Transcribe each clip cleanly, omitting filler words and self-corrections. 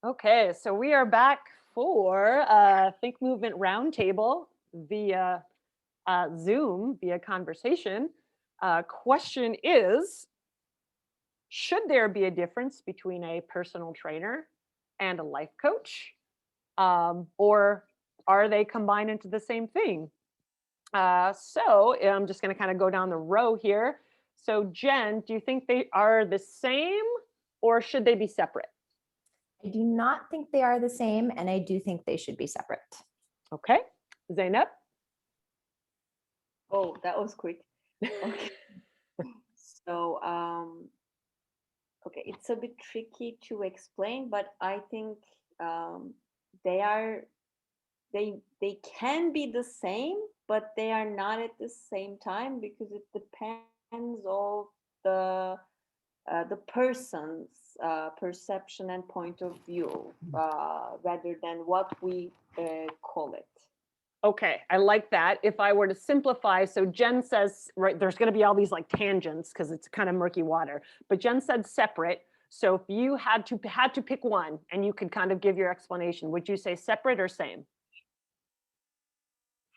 Okay, so we are back for Think Movement Roundtable via Zoom, via conversation. Question is, should there be a difference between a personal trainer and a life coach? Or are they combined into the same thing? So I'm just going to kind of go down the row here. So Jen, do you think they are the same or should they be separate? I do not think they are the same, and I do think they should be separate. Okay, Zainab? Oh, that was quick. Okay. So, okay, it's a bit tricky to explain, but I think um, they are they can be the same, but they are not at the same time because it depends of the the person's perception and point of view rather than what we call it. Okay, I like that. If I were to simplify, so Jen says, right, there's going to be all these like tangents because it's kind of murky water. But Jen said separate. So if you had to pick one and you could kind of give your explanation, would you say separate or same?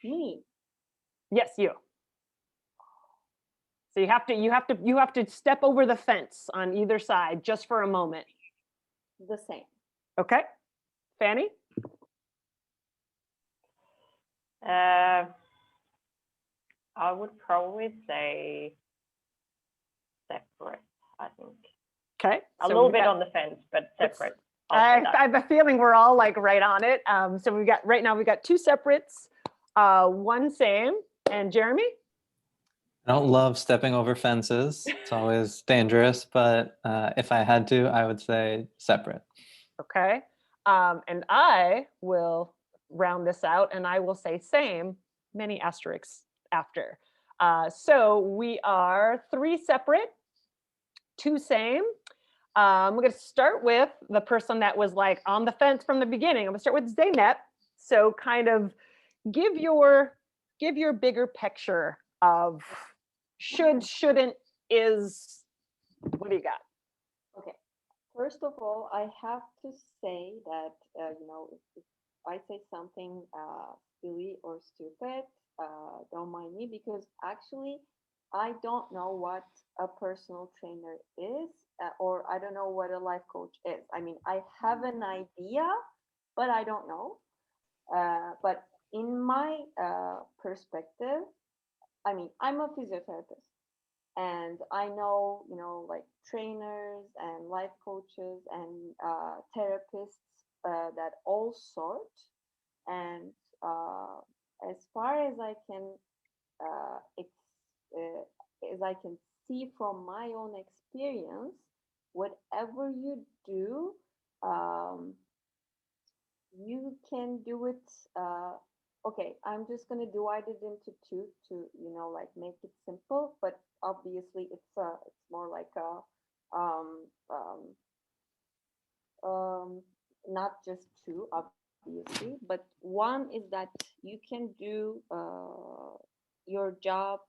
Me, Yes, you. So you have to step over the fence on either side just for a moment. the same. Okay, Fanny? Uh, I would probably say separate, I think. Okay. A little bit on the fence, but separate. I have a feeling we're all like right on it. So right now we've got two separates, one same, and Jeremy? I don't love stepping over fences. It's always dangerous, but if I had to, I would say separate. Okay. And I will round this out and I will say same, many asterisks after. So we are three separate, two same. We're going to start with the person that was like on the fence from the beginning. I'm going to start with Zeynep. So kind of give your bigger picture of should, shouldn't, is, what do you got? Okay. First of all, I have to say that if I say something silly or stupid, don't mind me because actually I don't know what a personal trainer is, or I don't know what a life coach is. I mean, I have an idea, but I don't know. But in my perspective, I mean, I'm a physiotherapist and I know, like trainers and life coaches and therapists that all sort. And uh, as far as I can, as I can see from my own experience, whatever you do, um, you can do it. Okay, I'm just gonna divide it into two to like make it simple. But obviously, it's more like a not just two, obviously, but one is that you can do your job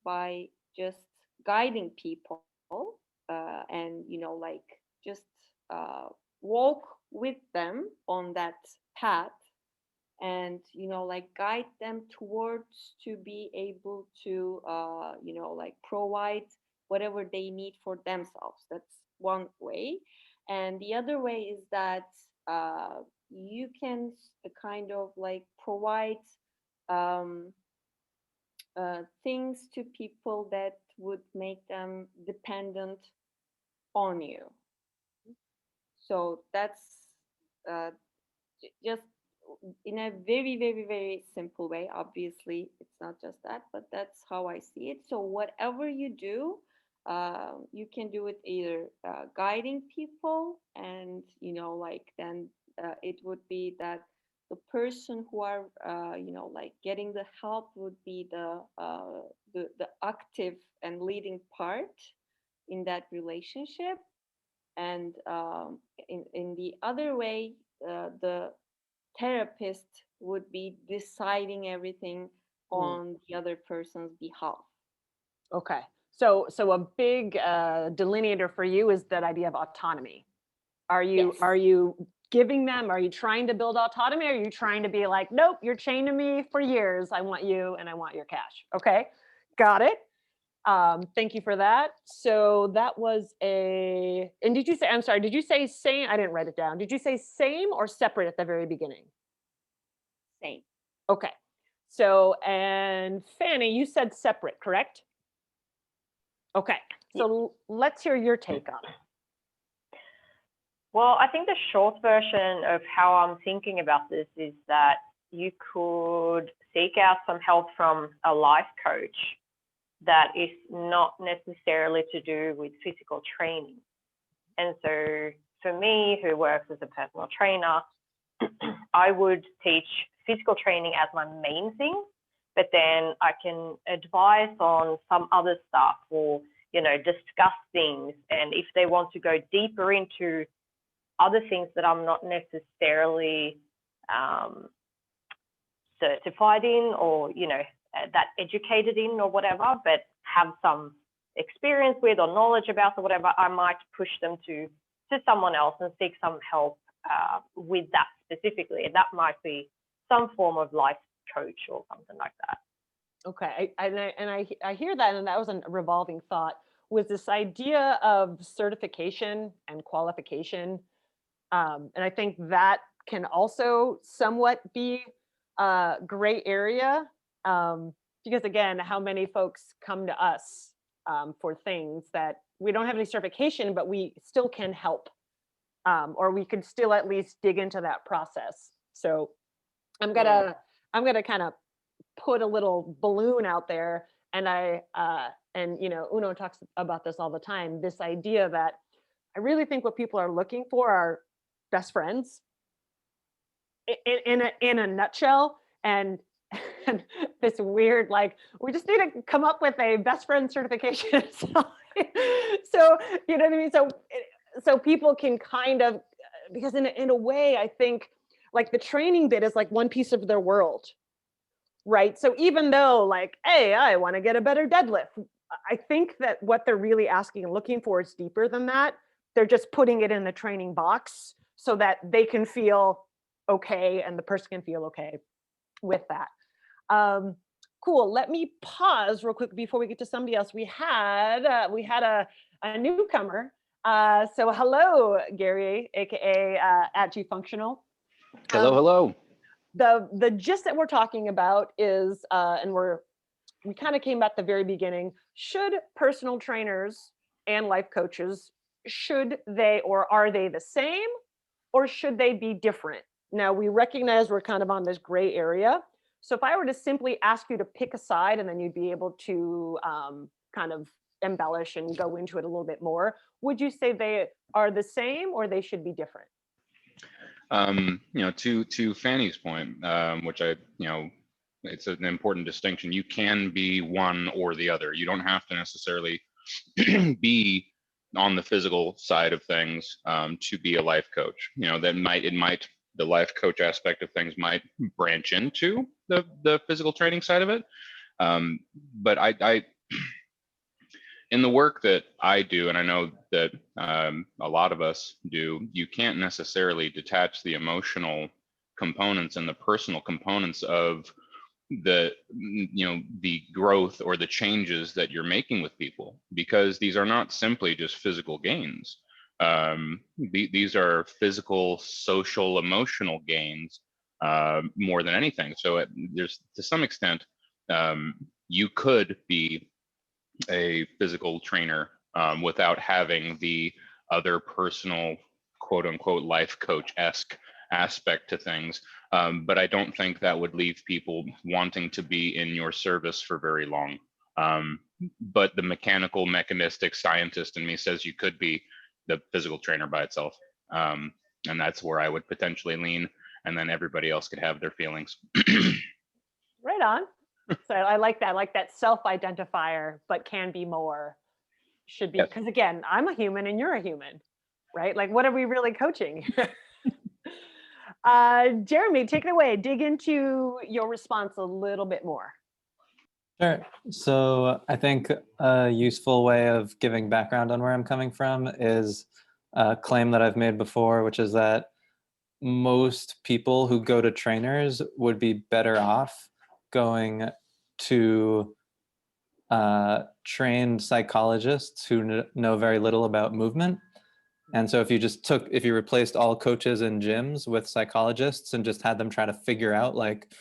by just guiding people and like just uh, walk with them on that path and like guide them towards to be able to like provide whatever they need for themselves. That's one way. And the other way is that you can kind of like provide um, things to people that would make them dependent on you. So that's just in a very, very, very simple way. Obviously, it's not just that, but that's how I see it. So whatever you do, you can do it either guiding people, and like then it would be that the person who are like getting the help would be the active and leading part in that relationship, and in the other way, the therapist would be deciding everything on the other person's behalf. Okay. So a big delineator for you is that idea of autonomy. Are you Yes. are you giving them, are you trying to build autonomy? Or are you trying to be like, nope, you're chained to me for years. I want you and I want your cash. Okay, got it. Thank you for that. So that was and did you say, I'm sorry, did you say same? I didn't write it down. Did you say same or separate at the very beginning? Same. Okay. So, and Fanny, you said separate, correct? Okay. So let's hear your take on it. Well, I think the short version of how I'm thinking about this is that you could seek out some help from a life coach that is not necessarily to do with physical training. And so for me, who works as a personal trainer, I would teach physical training as my main thing, but then I can advise on some other stuff or, discuss things. And if they want to go deeper into other things that I'm not necessarily certified in or, that educated in or whatever, but have some experience with or knowledge about or whatever, I might push them to someone else and seek some help with that specifically. And that might be some form of life coach or something like that. Okay, I hear that, and that was a revolving thought, was this idea of certification and qualification. And I think that can also somewhat be a gray area, because again, how many folks come to us for things that we don't have any certification, but we still can help, or we could still at least dig into that process. So I'm gonna kind of put a little balloon out there, and Uno talks about this all the time, this idea that I really think what people are looking for are best friends in a nutshell, and this weird, like, we just need to come up with a best friend certification. So you know what I mean? So people can kind of, because in a way, I think like the training bit is like one piece of their world, right? So even though like, hey, I want to get a better deadlift, I think that what they're really asking and looking for is deeper than that. They're just putting it in the training box so that they can feel okay and the person can feel okay with that. Cool. Let me pause real quick before we get to somebody else. We had a newcomer. So hello, Gary, aka at G Functional. Hello, hello. The gist that we're talking about is, and we kind of came at the very beginning. Should personal trainers and life coaches, should they or are they the same, or should they be different? Now we recognize we're kind of on this gray area. So if I were to simply ask you to pick a side, and then you'd be able to kind of embellish and go into it a little bit more, would you say they are the same or they should be different? To Fanny's point, which it's an important distinction. You can be one or the other. You don't have to necessarily be on the physical side of things to be a life coach. The life coach aspect of things might branch into the physical training side of it. But I in the work that I do, and I know that a lot of us do, you can't necessarily detach the emotional components and the personal components of the growth or the changes that you're making with people, because these are not simply just physical gains. These are physical, social, emotional gains more than anything. So there's, to some extent, you could be a physical trainer without having the other personal, quote unquote, life coach-esque aspect to things. But I don't think that would leave people wanting to be in your service for very long. But the mechanical, mechanistic scientist in me says you could be the physical trainer by itself. And that's where I would potentially lean. And then everybody else could have their feelings. Right on. So I like that self-identifier, but can be more, should be, because again, I'm a human and you're a human, right? Like, what are we really coaching? Jeremy, take it away. Dig into your response a little bit more. Sure. So I think a useful way of giving background on where I'm coming from is a claim that I've made before, which is that most people who go to trainers would be better off going to trained psychologists who know very little about movement. And so if you replaced all coaches in gyms with psychologists and just had them try to figure out like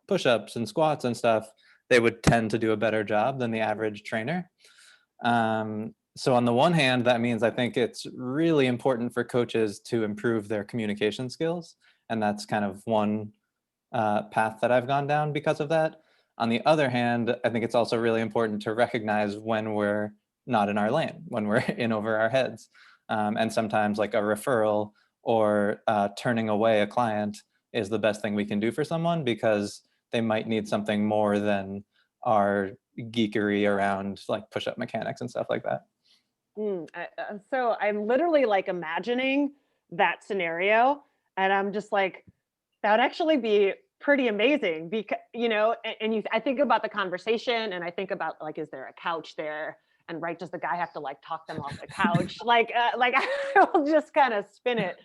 push-ups and squats and stuff, they would tend to do a better job than the average trainer. So on the one hand, that means I think it's really important for coaches to improve their communication skills. And that's kind of one path that I've gone down because of that. On the other hand, I think it's also really important to recognize when we're not in our lane, when we're in over our heads. And sometimes like a referral or turning away a client is the best thing we can do for someone, because they might need something more than our geekery around like push-up mechanics and stuff like that. So I'm literally like imagining that scenario, and I'm just like, that would actually be pretty amazing, because I think about the conversation, and I think about like, is there a couch there? And right, does the guy have to like talk them off the couch? like I'll just kind of spin it.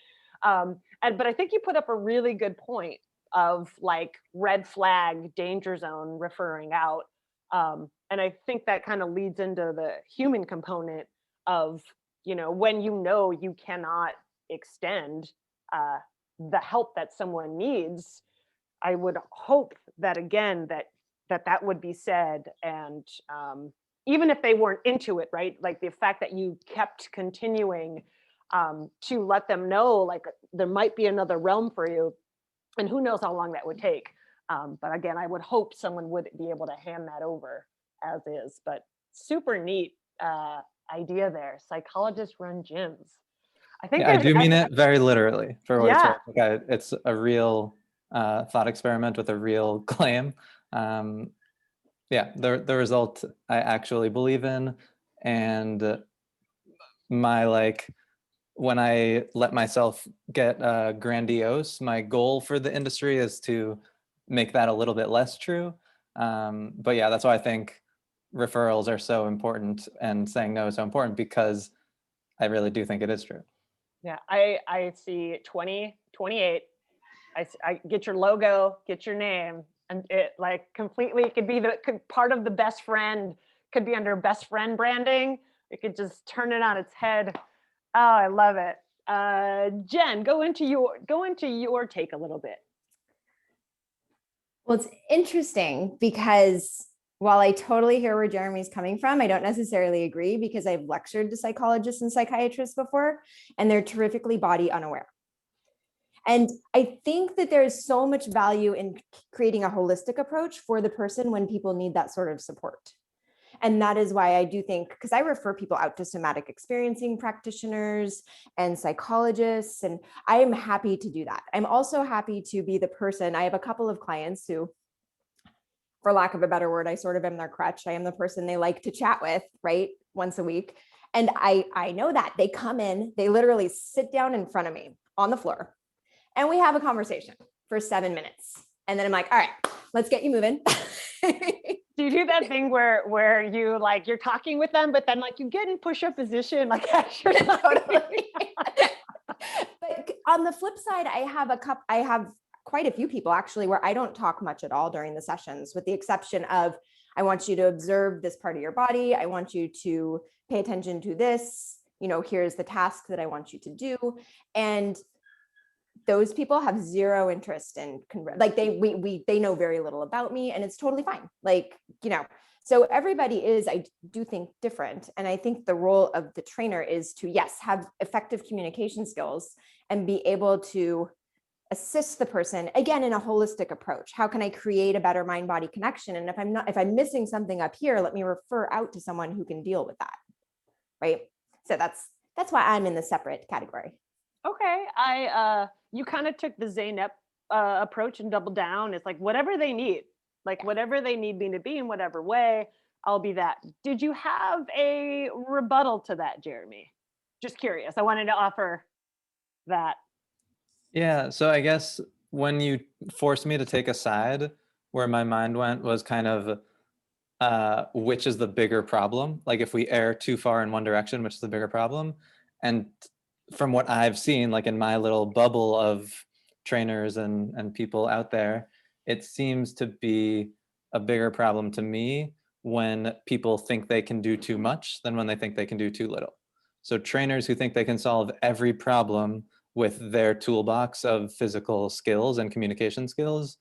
But I think you put up a really good point of like red flag, danger zone, referring out. And I think that kind of leads into the human component of, when you cannot extend the help that someone needs. I would hope that again, that would be said. And even if they weren't into it, right? Like the fact that you kept continuing to let them know, like there might be another realm for you, and who knows how long that would take. But again, I would hope someone would be able to hand that over as is. But super neat idea there. Psychologists run gyms. I think I do mean it very literally, for what it's worth. Okay, it's a real thought experiment with a real claim. The result I actually believe in, and when I let myself get grandiose, my goal for the industry is to make that a little bit less true. But yeah, that's why I think referrals are so important and saying no is so important, because I really do think it is true. Yeah, I see 2028. I get your logo, get your name, and it like completely could be part of the best friend, could be under best friend branding. We could just turn it on its head. Oh, I love it. Jen, go into your take a little bit. Well, it's interesting because while I totally hear where Jeremy's coming from, I don't necessarily agree, because I've lectured to psychologists and psychiatrists before, and they're terrifically body unaware. And I think that there's so much value in creating a holistic approach for the person when people need that sort of support. And that is why I do think, because I refer people out to somatic experiencing practitioners and psychologists, and I am happy to do that. I'm also happy to be the person. I have a couple of clients who, for lack of a better word, I sort of am their crutch. I am the person they like to chat with, right? Once a week. And I know that they come in, they literally sit down in front of me on the floor, and we have a conversation for 7 minutes. And then I'm like, all right, let's get you moving. Do you do that thing where you like, you're talking with them, but then like you get in push-up position, like as you're Totally. But on the flip side, I have quite a few people actually where I don't talk much at all during the sessions, with the exception of, I want you to observe this part of your body. I want you to pay attention to this, here's the task that I want you to do. And those people have zero interest in, like they know very little about me, and it's totally fine. So everybody is, I do think, different. And I think the role of the trainer is to, yes, have effective communication skills and be able to assist the person, again, in a holistic approach. How can I create a better mind-body connection? And if I'm missing something up here, let me refer out to someone who can deal with that, right? So that's why I'm in the separate category. Okay, you kind of took the Zeynep approach and doubled down. It's like whatever they need, whatever they need me to be in whatever way, I'll be that. Did you have a rebuttal to that, Jeremy? Just curious. I wanted to offer that. Yeah, so I guess when you forced me to take a side, where my mind went was kind of which is the bigger problem? Like if we err too far in one direction, which is the bigger problem? And from what I've seen, like in my little bubble of trainers and people out there, it seems to be a bigger problem to me when people think they can do too much than when they think they can do too little. So trainers who think they can solve every problem with their toolbox of physical skills and communication skills,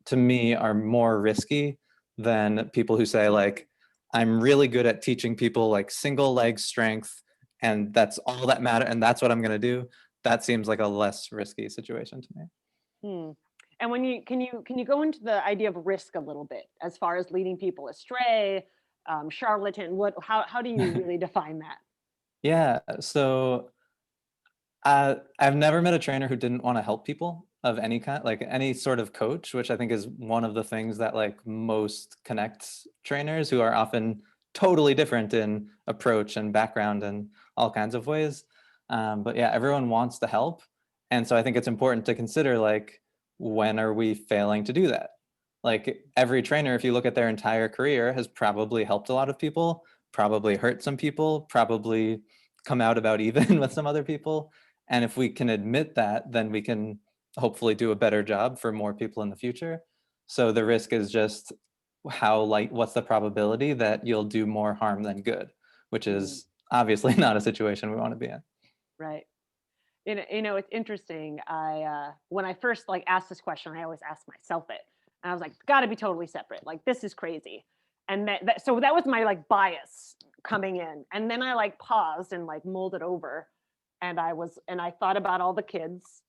to me, are more risky than people who say, like, I'm really good at teaching people like single leg strength, and that's all that matters, and that's what I'm going to do. That seems like a less risky situation to me. Hmm. And when you can you go into the idea of risk a little bit as far as leading people astray, charlatan? How do you really define that? Yeah, so I've never met a trainer who didn't want to help people of any kind, like any sort of coach, which I think is one of the things that like most connects trainers who are often totally different in approach and background and all kinds of ways. But yeah, everyone wants to help. And so I think it's important to consider, like, when are we failing to do that? Like every trainer, if you look at their entire career, has probably helped a lot of people, probably hurt some people, probably come out about even with some other people. And if we can admit that, then we can hopefully do a better job for more people in the future. So the risk is just what's the probability that you'll do more harm than good, which is obviously not a situation we want to be in. Right. It's interesting. When I first like asked this question, I always ask myself it, and I was like, got to be totally separate. Like this is crazy. And so that was my like bias coming in. And then I like paused and like mulled it over, and I thought about all the kids,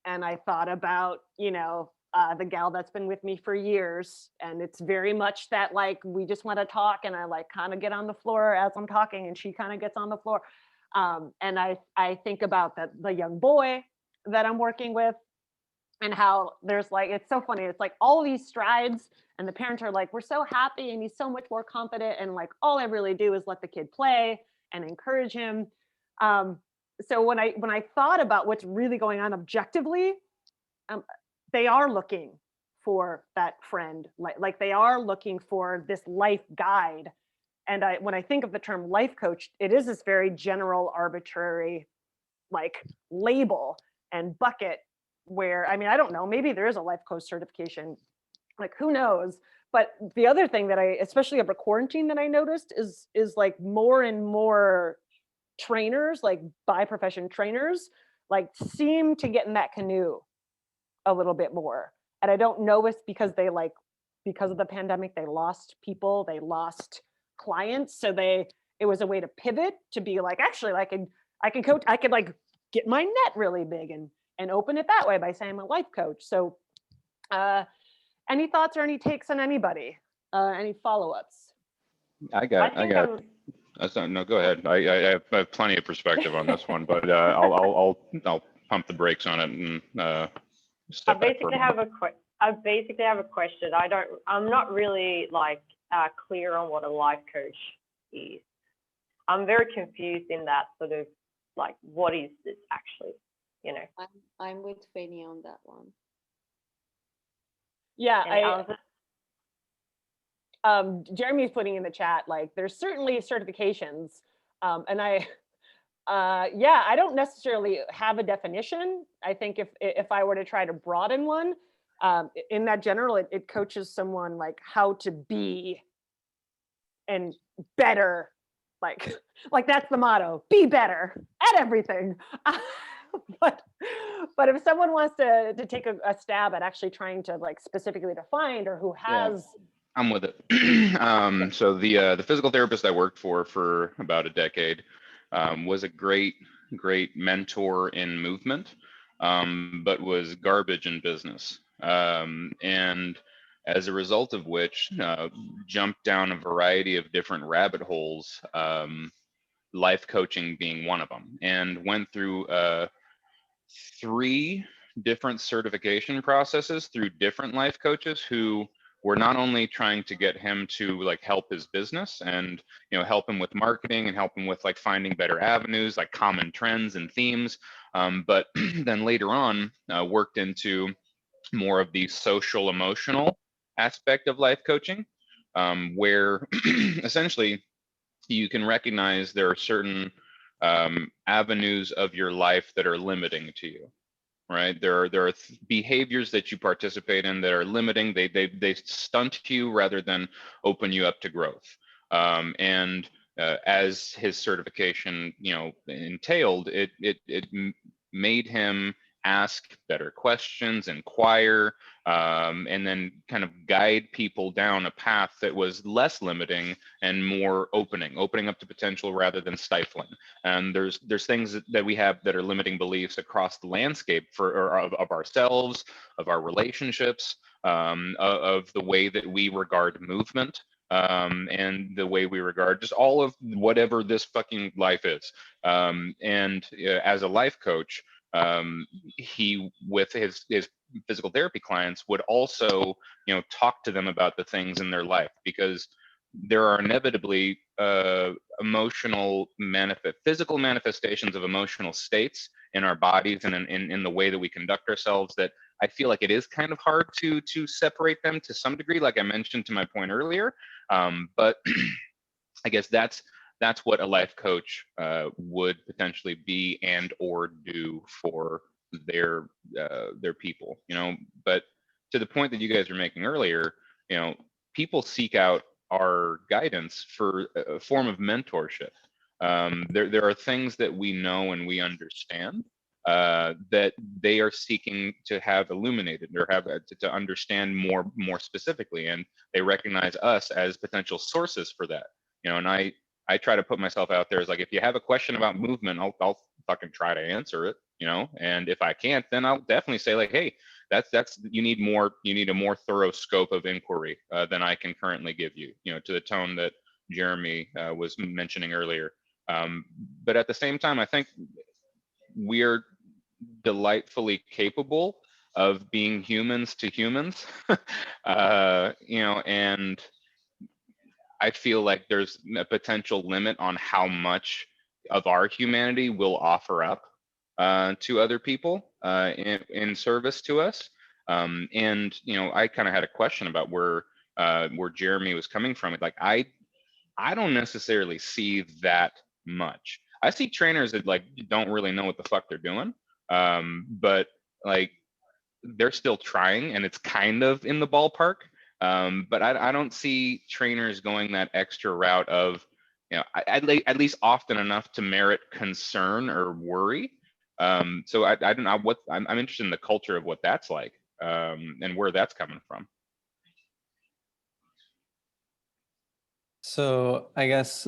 and I thought about the gal that's been with me for years, and it's very much that like we just want to talk, and I like kind of get on the floor as I'm talking, and she kind of gets on the floor. And I think about the young boy that I'm working with, and how there's like, it's so funny. It's like all these strides, and the parents are like, we're so happy, and he's so much more confident. And like, all I really do is let the kid play and encourage him. So when I thought about what's really going on objectively, they are looking for that friend, like they are looking for this life guide. And when I think of the term life coach, it is this very general, arbitrary, like label and bucket where, I mean, I don't know, maybe there is a life coach certification, like who knows? But the other thing that especially over quarantine that I noticed is like more and more trainers, like by profession trainers, like seem to get in that canoe a little bit more. And I don't know if it's because because of the pandemic, they lost people, they lost clients. So it was a way to pivot to be like, actually, I can coach, I could like get my net really big and open it that way by saying I'm a life coach. So any thoughts or any takes on anybody? Any follow-ups? No, go ahead. I have plenty of perspective on this one, but I'll pump the brakes on it and step back for a moment. I basically have a question. I'm not really like clear on what a life coach is. I'm very confused in that sort of like, what is this actually? I'm with Fanny on that one. Yeah, Jeremy's putting in the chat, like there's certainly certifications, and I don't necessarily have a definition. I think if I were to try to broaden one, in that general, it coaches someone like how to be and better, like that's the motto: be better at everything. But if someone wants to take a stab at actually trying to like specifically define, or who has, I'm with it. So the physical therapist I worked for about a decade was a great mentor in movement, but was garbage in business. And as a result of which, jumped down a variety of different rabbit holes, life coaching being one of them, and went through 3 different certification processes through different life coaches who were not only trying to get him to like help his business and help him with marketing and help him with like finding better avenues, like common trends and themes, but then later on worked into more of the social emotional aspect of life coaching, where essentially you can recognize there are certain avenues of your life that are limiting to you. right? There are behaviors that you participate in that are limiting. They stunt you rather than open you up to growth. And as his certification, entailed, it made him ask better questions, inquire, and then kind of guide people down a path that was less limiting and more opening up to potential rather than stifling. And there's things that we have that are limiting beliefs across the landscape of ourselves, of our relationships, of the way that we regard movement, and the way we regard just all of whatever this fucking life is. And as a life coach, he, with his physical therapy clients, would also talk to them about the things in their life, because there are inevitably physical manifestations of emotional states in our bodies and in the way that we conduct ourselves, that I feel like it is kind of hard to separate them to some degree, like I mentioned to my point earlier. But I guess that's what a life coach would potentially be and or do for their people. But to the point that you guys were making earlier, people seek out our guidance for a form of mentorship. There are things that we know and we understand that they are seeking to have illuminated, or have to understand more specifically, and they recognize us as potential sources for that. And I try to put myself out there as like, if you have a question about movement, I'll fucking try to answer it, and if I can't, then I'll definitely say like, hey, that's you need a more thorough scope of inquiry than I can currently give you, to the tone that Jeremy was mentioning earlier. But at the same time, I think we're delightfully capable of being humans to humans. And I feel like there's a potential limit on how much of our humanity we'll offer up to other people in service to us. And I kind of had a question about where Jeremy was coming from. Like I don't necessarily see that much. I see trainers that like don't really know what the fuck they're doing, but like they're still trying, and it's kind of in the ballpark. But I don't see trainers going that extra route of, at least often enough to merit concern or worry. So I don't know what I'm interested in the culture of what that's like, and where that's coming from. So I guess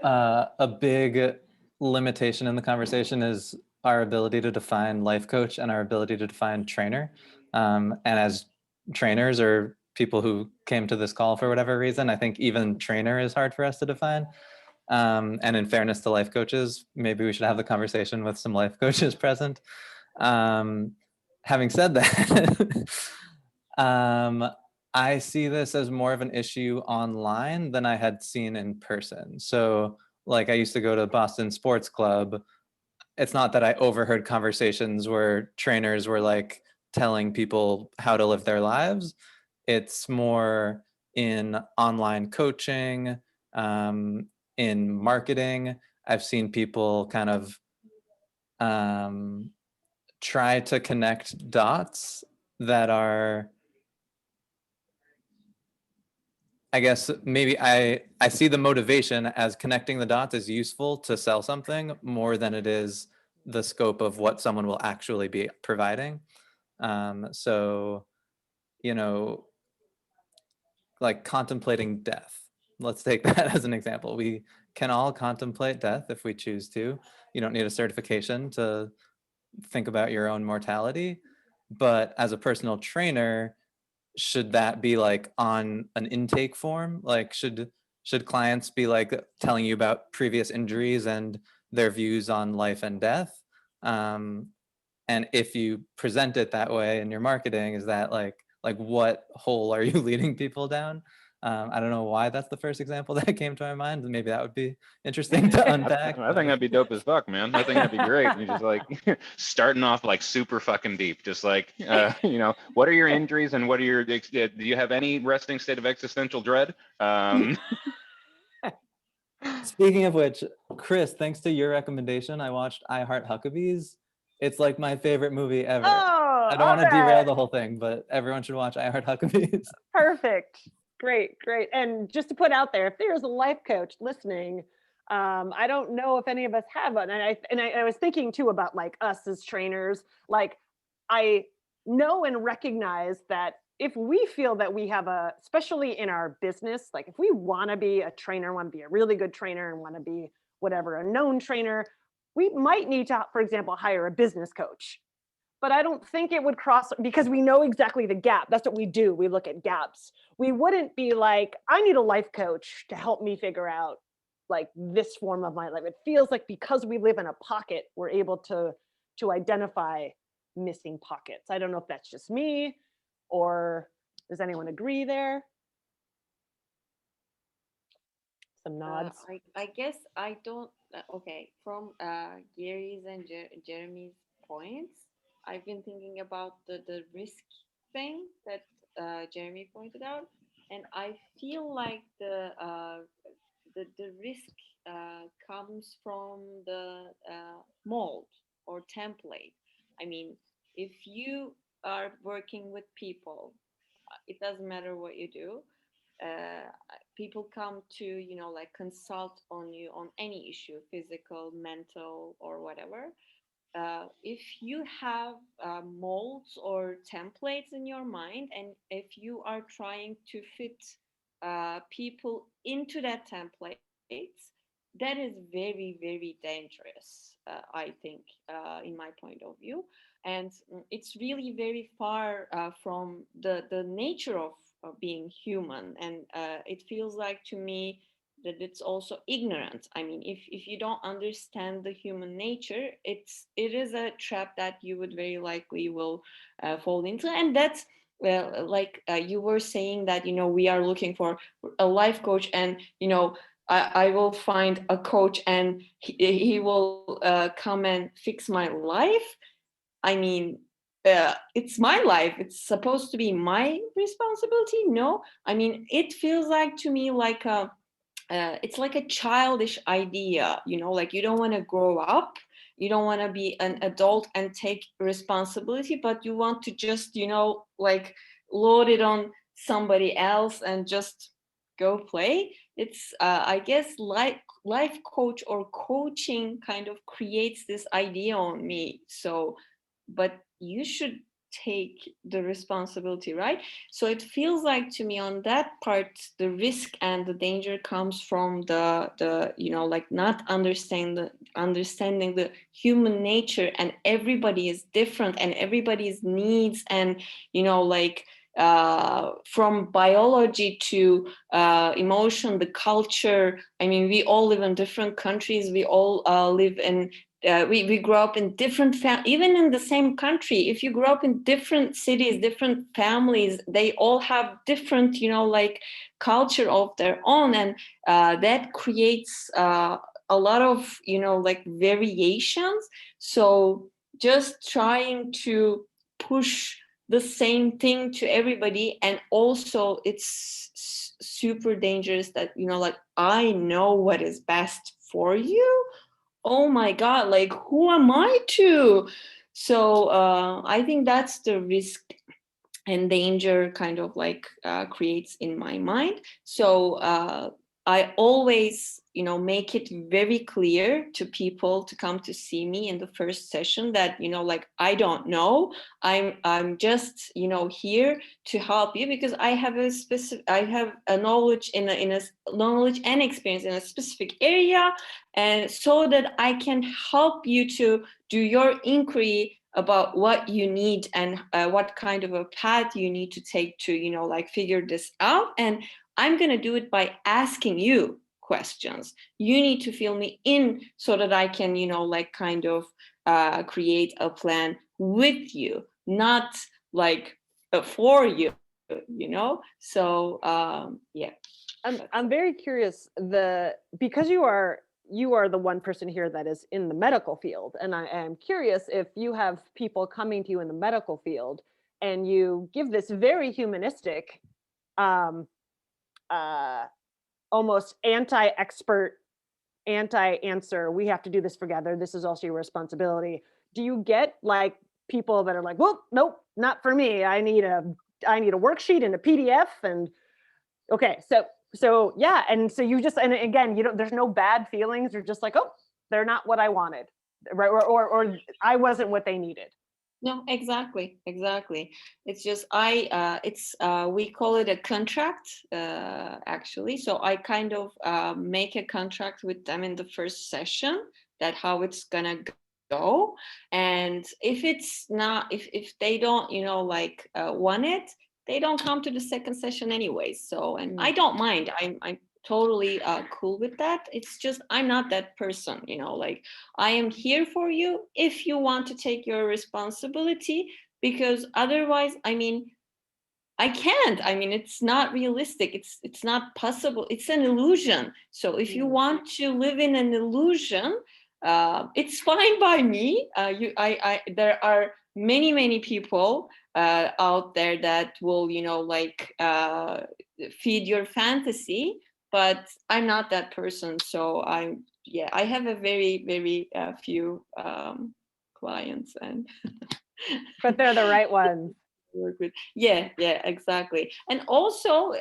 a big limitation in the conversation is our ability to define life coach and our ability to define trainer. And as trainers or people who came to this call for whatever reason, I think even trainer is hard for us to define. And in fairness to life coaches, maybe we should have the conversation with some life coaches present. Having said that, I see this as more of an issue online than I had seen in person. So like I used to go to Boston Sports Club. It's not that I overheard conversations where trainers were like telling people how to live their lives. It's more in online coaching, in marketing. I've seen people kind of try to connect dots that are, I guess maybe I see the motivation as connecting the dots is useful to sell something more than it is the scope of what someone will actually be providing. So, like contemplating death. Let's take that as an example. We can all contemplate death if we choose to. You don't need a certification to think about your own mortality. But as a personal trainer, should that be like on an intake form? Like should clients be like telling you about previous injuries and their views on life and death? And if you present it that way in your marketing, is that like what hole are you leading people down? I don't know why that's the first example that came to my mind. Maybe that would be interesting to unpack. I think that'd be dope as fuck, man. I think that'd be great. You just like starting off like super fucking deep, just like what are your injuries and what are your? Do you have any resting state of existential dread? Speaking of which, Chris, thanks to your recommendation, I watched I Heart Huckabees. It's like my favorite movie ever. Oh, I don't all want to derail right. the whole thing, but everyone should watch I Heart Huckabees. Perfect. Great, great. And just to put out there, if there's a life coach listening, I don't know if any of us have one. And I was thinking too about like us as trainers. Like I know and recognize that if we feel that we have especially in our business, like if we want to be a trainer, want to be a really good trainer, and want to be whatever, a known trainer, we might need to, for example, hire a business coach. But I don't think it would cross because we know exactly the gap. That's what we do. We look at gaps. We wouldn't be like, I need a life coach to help me figure out like this form of my life. It feels like because we live in a pocket, we're able to identify missing pockets. I don't know if that's just me or does anyone agree there? Some nods. I guess I don't. Okay, from Gary's and Jeremy's points, I've been thinking about the risk thing that Jeremy pointed out, and I feel like the risk comes from the mold or template. I mean, if you are working with people, it doesn't matter what you do. Uh, People come to like consult on you on any issue, physical, mental, or whatever. If you have molds or templates in your mind, and if you are trying to fit people into that templates, that is very, very dangerous, I think, in my point of view. And it's really very far from the nature of being human. And it feels like to me that it's also ignorant. I mean, if you don't understand the human nature, it is a trap that you would very likely will fall into. And that's like you were saying that we are looking for a life coach, and I will find a coach and he will come and fix my life. I mean, it's my life. It's supposed to be my responsibility. No, I mean, it feels like to me like it's like a childish idea, like you don't want to grow up, you don't want to be an adult and take responsibility, but you want to just like load it on somebody else and just go play. It's I guess life coach or coaching kind of creates this idea on me. So but you should take the responsibility, right? So it feels like to me on that part, the risk and the danger comes from the like not understanding the human nature, and everybody is different, and everybody's needs, and like from biology to emotion, the culture. I mean, we all live in different countries, we all live in we grow up in different even in the same country. If you grow up in different cities, different families, they all have different like culture of their own, and that creates a lot of like variations. So just trying to push the same thing to everybody, and also it's super dangerous that like I know what is best for you. Oh my god, like who am I to? So I think that's the risk and danger kind of like creates in my mind. So I always make it very clear to people to come to see me in the first session that like I don't know, I'm just here to help you, because I have a knowledge in a knowledge and experience in a specific area, and so that I can help you to do your inquiry about what you need and what kind of a path you need to take to like figure this out. And I'm going to do it by asking you questions. You need to fill me in so that I can like kind of create a plan with you, not like for you, so yeah. I'm very curious, because you are the one person here that is in the medical field, and I am curious if you have people coming to you in the medical field and you give this very humanistic um almost anti-expert, anti-answer, we have to do this together, this is also your responsibility, do you get like people that are like, well, nope, not for me. I need a worksheet and a PDF and okay. So yeah. And so you just, and again, you don't, there's no bad feelings. You're just like, oh, they're not what I wanted. Right. Or I wasn't what they needed. No, exactly. It's just we call it a contract, actually. So I kind of make a contract with them in the first session that how it's gonna go. And if it's not, if they don't, like want it, they don't come to the second session anyway. So, and I don't mind. I'm totally cool with that. It's just I'm not that person, like I am here for you if you want to take your responsibility, because otherwise, I mean, I can't. I mean, it's not realistic. It's not possible. It's an illusion. So if you want to live in an illusion, it's fine by me. There are many people out there that will, like feed your fantasy, but I'm not that person. So I have a very few clients, and But they're the right ones. work with. Yeah, exactly. And also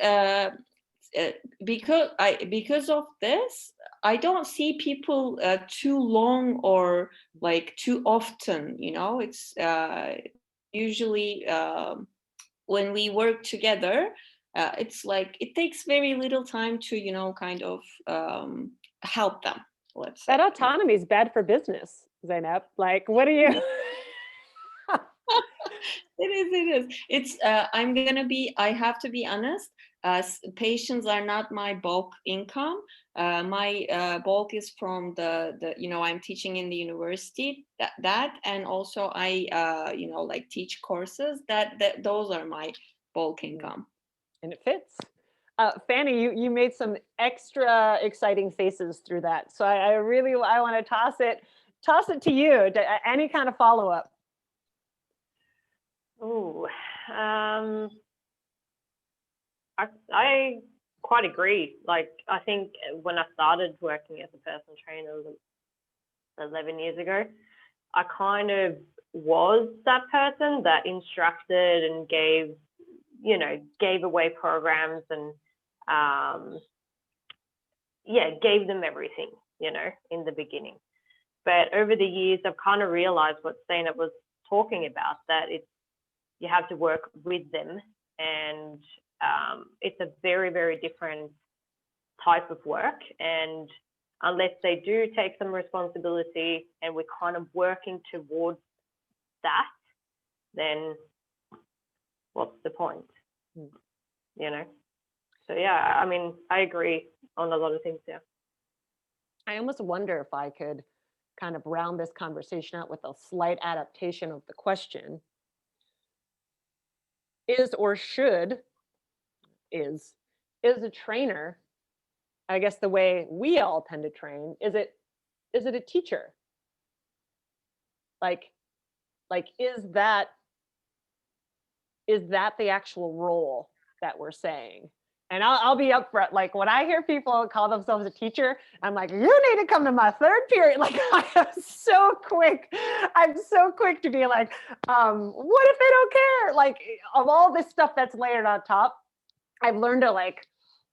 because of this, I don't see people too long or like too often. It's usually when we work together, it's like it takes very little time to kind of help them, let's say. That autonomy is bad for business, Zainab. Like, what do you? It is. It's I have to be honest. Patients are not my bulk income. My bulk is from the I'm teaching in the university, that and also I like teach courses, that those are my bulk income. And it fits. Fanny, you made some extra exciting faces through that. So I really want to toss it to you. Any kind of follow up. Oh, I quite agree. Like, I think when I started working as a personal trainer 11 years ago, I kind of was that person that instructed and gave away programs and gave them everything, in the beginning. But over the years, I've kind of realized what Zainab was talking about, that you have to work with them, and it's a very, very different type of work. And unless they do take some responsibility and we're kind of working towards that, then what's the point? So yeah, I mean, I agree on a lot of things. Yeah. I almost wonder if I could kind of round this conversation out with a slight adaptation of the question. Is a trainer, I guess the way we all tend to train, is it a teacher? Like is that the actual role that we're saying? And I'll be upfront. Like when I hear people call themselves a teacher, I'm like, you need to come to my third period. Like I'm so quick to be like, what if they don't care? Like of all this stuff that's layered on top, I've learned to like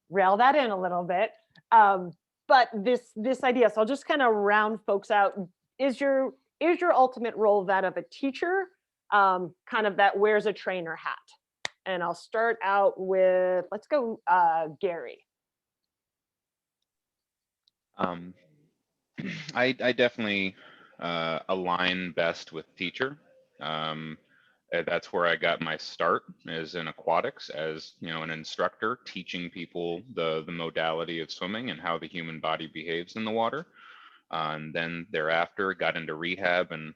rail that in a little bit. But this idea, so I'll just kind of round folks out. Is your ultimate role that of a teacher, kind of that wears a trainer hat? And I'll start out with, let's go, Gary. I definitely align best with teacher. That's where I got my start, is in aquatics, as an instructor, teaching people the modality of swimming and how the human body behaves in the water. And then thereafter got into rehab and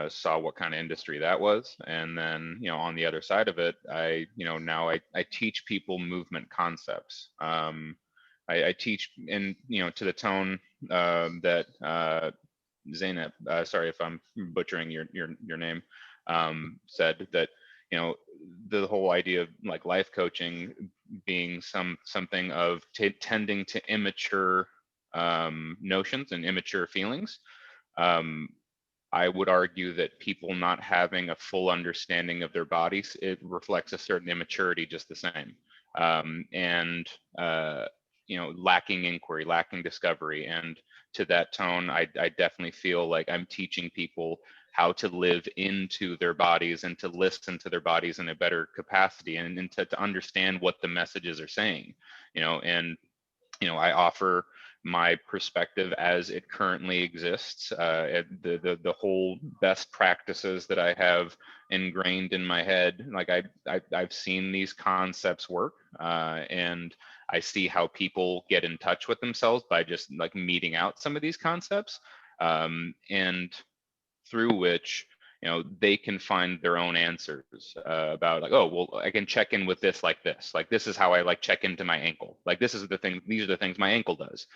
saw what kind of industry that was. And then, on the other side of it, now I teach people movement concepts. I teach in, to the tone that Zainab, sorry if I'm butchering your name, said, that, the whole idea of like life coaching being something of tending to immature notions and immature feelings. I would argue that people not having a full understanding of their bodies, it reflects a certain immaturity just the same. And lacking inquiry, lacking discovery. And to that tone, I definitely feel like I'm teaching people how to live into their bodies and to listen to their bodies in a better capacity, and to understand what the messages are saying, and I offer my perspective as it currently exists. The whole best practices that I have ingrained in my head, like I've seen these concepts work, and I see how people get in touch with themselves by just like meeting out some of these concepts, and through which they can find their own answers, about like, oh well, I can check in with this, like this is how I like check into my ankle, like these are the things my ankle does,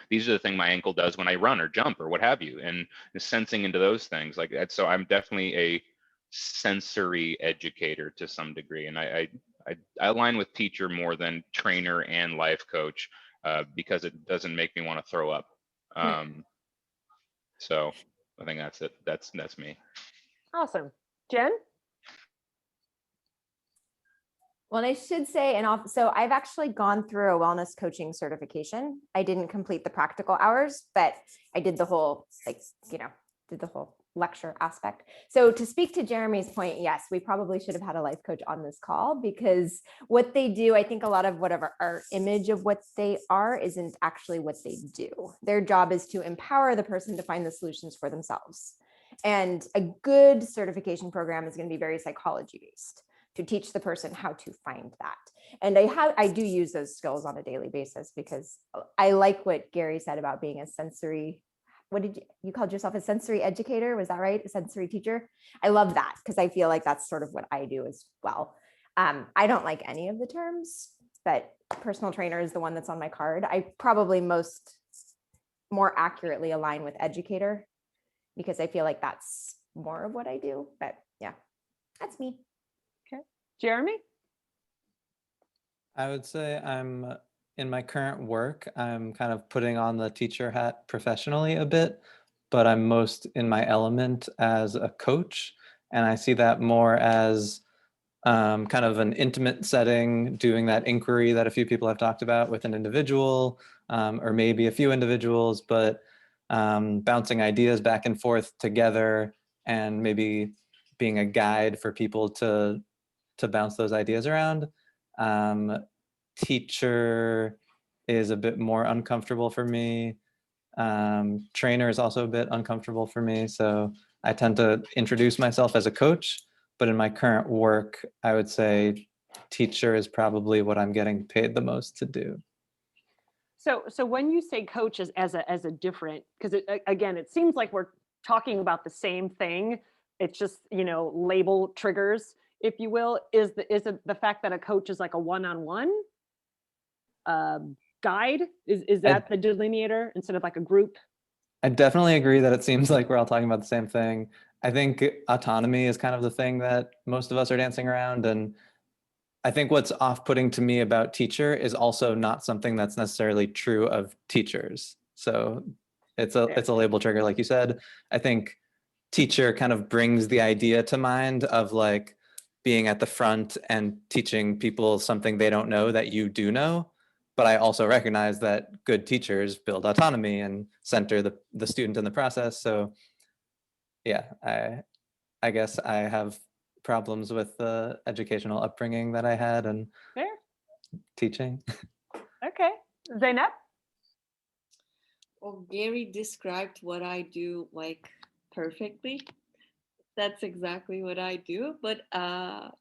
these are the things my ankle does when I run or jump or what have you, and sensing into those things like that. So I'm definitely a sensory educator to some degree, and I align with teacher more than trainer and life coach, because it doesn't make me want to throw up. So I think that's it. That's me. Awesome. Jen? Well, I should say, so I've actually gone through a wellness coaching certification. I didn't complete the practical hours, but I did the whole, did the whole lecture aspect. So to speak to Jeremy's point, yes, we probably should have had a life coach on this call, because what they do, I think a lot of whatever our image of what they are isn't actually what they do. Their job is to empower the person to find the solutions for themselves. And a good certification program is going to be very psychology based, to teach the person how to find that. And I do use those skills on a daily basis, because I like what Gary said about being a sensory, what did you called yourself, a sensory educator? Was that right? A sensory teacher? I love that, because I feel like that's sort of what I do as well. I don't like any of the terms, but personal trainer is the one that's on my card. I probably more accurately align with educator, because I feel like that's more of what I do. But yeah, that's me. Jeremy? I would say in my current work, I'm kind of putting on the teacher hat professionally a bit, but I'm most in my element as a coach. And I see that more as kind of an intimate setting, doing that inquiry that a few people have talked about with an individual, or maybe a few individuals, but bouncing ideas back and forth together, and maybe being a guide for people to bounce those ideas around. Teacher is a bit more uncomfortable for me. Trainer is also a bit uncomfortable for me. So I tend to introduce myself as a coach, but in my current work, I would say teacher is probably what I'm getting paid the most to do. So when you say coach as a different, because again, it seems like we're talking about the same thing. It's just, label triggers, if you will. Is it the fact that a coach is like a one-on-one guide? Is that the delineator instead of like a group? I definitely agree that it seems like we're all talking about the same thing. I think autonomy is kind of the thing that most of us are dancing around. And I think what's off-putting to me about teacher is also not something that's necessarily true of teachers. So it's a label trigger, like you said. I think teacher kind of brings the idea to mind of like being at the front and teaching people something they don't know that you do know. But I also recognize that good teachers build autonomy and center the student in the process. So yeah, I guess I have problems with the educational upbringing that I had and teaching. Okay. Zainab? Well, Gary described what I do like perfectly. That's exactly what I do. But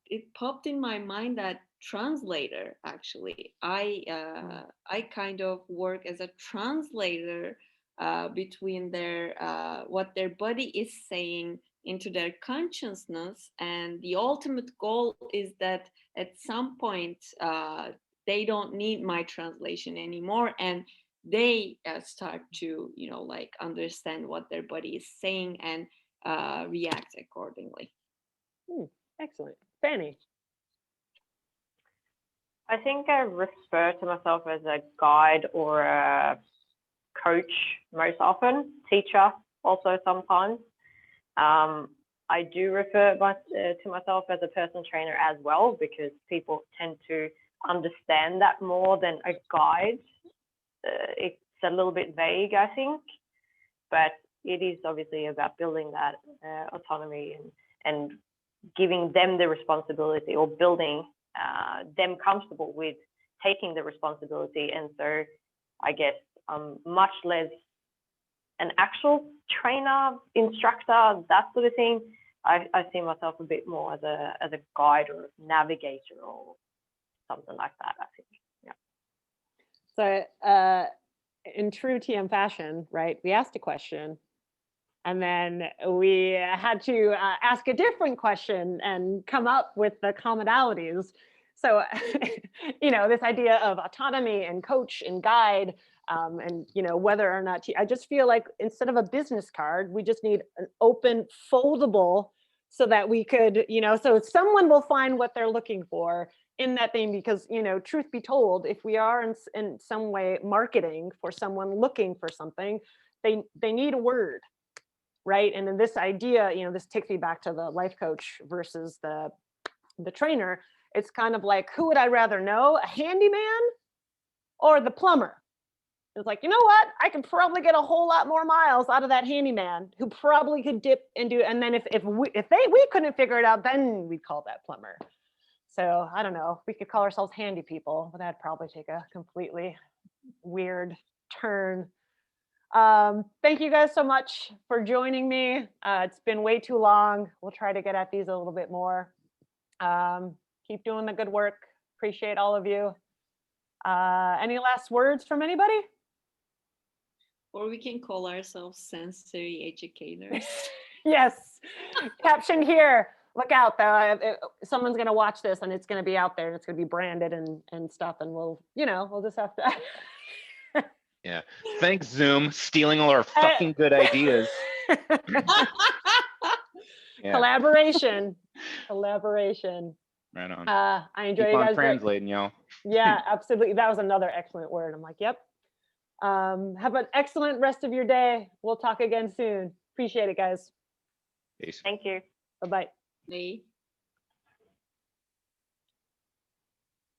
it popped in my mind that translator, actually. I kind of work as a translator between what their body is saying into their consciousness. And the ultimate goal is that at some point, they don't need my translation anymore. And they start to, like understand what their body is saying and react accordingly. Excellent. Fanny? I think I refer to myself as a guide or a coach most often, teacher also sometimes. I do refer to myself as a personal trainer as well, because people tend to understand that more than a guide. It's a little bit vague, I think, but it is obviously about building that autonomy and giving them the responsibility, or building them comfortable with taking the responsibility. And so I guess much less an actual trainer, instructor, that sort of thing. I see myself a bit more as a guide or navigator or something like that, I think. Yeah. So in true TM fashion, right, we asked a question and then we had to ask a different question and come up with the commonalities. So, this idea of autonomy and coach and guide, and, whether or not, I just feel like instead of a business card, we just need an open foldable so that we could, so someone will find what they're looking for in that thing, because, truth be told, if we are in some way marketing for someone looking for something, they need a word, right? And then this idea, this takes me back to the life coach versus the trainer. It's kind of like, who would I rather know, a handyman or the plumber? It's like, you know what? I can probably get a whole lot more miles out of that handyman who probably could dip and do. And then if we couldn't figure it out, then we'd call that plumber. So I don't know. We could call ourselves handy people, but that'd probably take a completely weird turn. Thank you guys so much for joining me. It's been way too long. We'll try to get at these a little bit more. Keep doing the good work. Appreciate all of you. Any last words from anybody? Or we can call ourselves sensory educators. Yes. Caption here. Look out, though. Someone's going to watch this and it's going to be out there and it's going to be branded and stuff. And we'll just have to. Yeah. Thanks, Zoom, stealing all our fucking good ideas. Yeah. Collaboration. Right on. I enjoy Keep you on guys. translating, y'all. Yeah, absolutely. That was another excellent word. I'm like, yep. Have an excellent rest of your day. We'll talk again soon. Appreciate it, guys. Peace. Thank you. Bye-bye. They